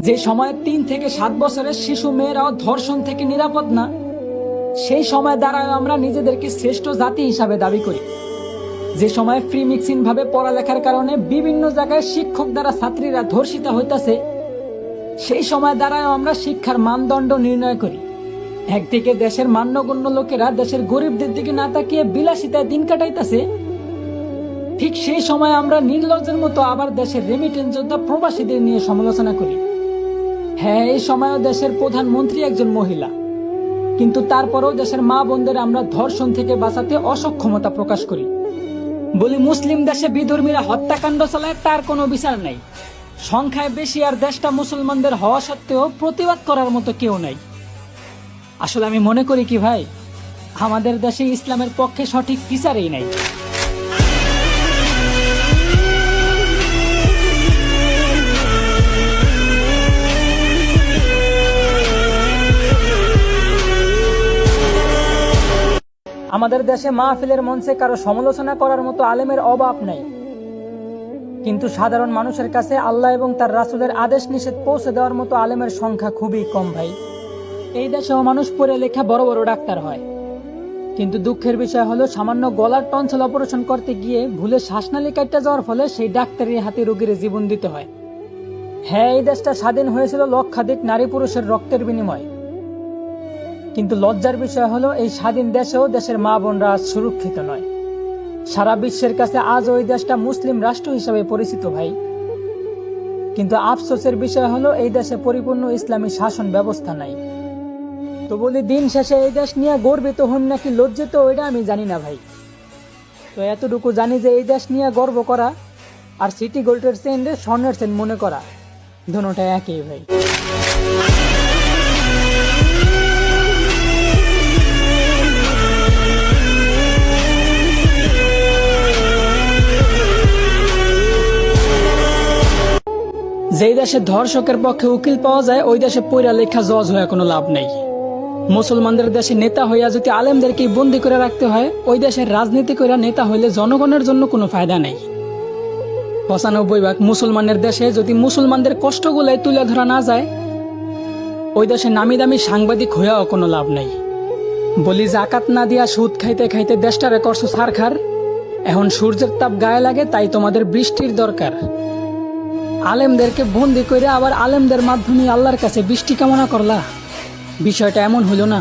যে সময়ে ৩ থেকে ৭ বছরের শিশু মেয়েরাও ধর্ষণ থেকে নিরাপদ না, সেই সময় দ্বারাও আমরা নিজেদেরকে শ্রেষ্ঠ জাতি হিসাবে দাবি করি। যে সময় ফ্রি মিক্সিং ভাবে পড়ালেখার কারণে বিভিন্ন জায়গায় শিক্ষক দ্বারা ছাত্রীরা ধর্ষিত হইতাছে, সেই সময় দ্বারাও আমরা শিক্ষার মানদণ্ড নির্ণয় করি। একদিকে দেশের মান্যগণ্য লোকেরা দেশের গরিবদের দিকে না তাকিয়ে বিলাসিতায় দিন কাটাইতেছে, ঠিক সেই সময় আমরা নির্লজ্জের মতো আবার দেশের রেমিটেন্স যোদ্ধা প্রবাসীদের নিয়ে সমালোচনা করি। হ্যাঁ, এই সময়ও দেশের প্রধানমন্ত্রী একজন মহিলা, কিন্তু তারপরেও দেশের মা বোনদের আমরা ধর্ষণ থেকে বাঁচাতে অসক্ষমতা প্রকাশ করি। বলি মুসলিম দেশে বিধর্মীরা হত্যাকাণ্ড চালায়, তার কোনো বিচার নাই। সংখ্যায় বেশি আর দেশটা মুসলমানদের হওয়া সত্ত্বেও প্রতিবাদ করার মতো কেউ নাই। আসলে আমি মনে করি কি ভাই, আমাদের দেশে ইসলামের পক্ষে সঠিক বিচারই নাই। আমাদের দেশে মাহফিলের মঞ্চে কারো সমালোচনা করার মতো আলেমের অভাব নাই, কিন্তু সাধারণ মানুষের কাছে আল্লাহ এবং তার রাসূলের আদেশ নিষেধ পৌঁছে দেওয়ার মতো আলেমের সংখ্যা খুবই কম ভাই। এই দেশেও মানুষ পড়ে লেখা বড় বড় ডাক্তার হয়, কিন্তু দুঃখের বিষয় হলো সামান্য গলার টনসিল অপারেশন করতে গিয়ে ভুলে শ্বাসনালী কাটতে যাওয়ার ফলে সেই ডাক্তারের হাতে রোগীর জীবন দিতে হয়। হ্যাঁ, এই দেশটা স্বাধীন হয়েছিল লক্ষাধিক নারী পুরুষের রক্তের বিনিময়ে, কিন্তু লজ্জার বিষয় হলো এই স্বাধীন দেশেও দেশের মা বোনরা আজ সুরক্ষিত নয়। সারা বিশ্বের কাছে আজ ওই দেশটা মুসলিম রাষ্ট্র হিসেবে পরিচিত ভাই, কিন্তু আফসোসের বিষয় হলো এই দেশে পরিপূর্ণ ইসলামী শাসন ব্যবস্থা নাই। তো বলি, দিন শেষে এই দেশ নিয়ে গর্বিত হন নাকি লজ্জিত, ওইটা আমি জানি না ভাই। তো এতটুকু জানি যে এই দেশ নিয়ে গর্ব করা আর সিটি গোল্ডের চেনরে স্বর্ণের চেন মনে করা, দুটোটা একই ভাই। যেই দেশে ধর্ষকের পক্ষে উকিল পাওয়া যায়, ওই দেশে পড়া লেখা জজ হয়ে কোনো লাভ নেই। মুসলমানদের দেশে নেতা হইয়া যদি আলেমদেরকে বন্দি করে রাখতে হয়, ওই দেশের রাজনীতি করে নেতা হইলে জনগণের জন্য কোনো ফায়দা নেই। ৯৫% মুসলমানের দেশে যদি মুসলমানদের কষ্টগুলাই তুলে ধরা না যায়, ওই দেশে নামি দামি সাংবাদিক হইয়াও কোনো লাভ নেই। বলি, জাকাত না দিয়া সুদ খাইতে খাইতে দেশটারে করছো ছারখার, এখন সূর্যের তাপ গায়ে লাগে তাই তোমাদের বৃষ্টির দরকার। আলেমদেরকে বন্দি করে আবার আলেমদের মাধ্যমে আল্লাহর কাছে বৃষ্টি কামনা করলা, বিষয়টা এমন হইল না।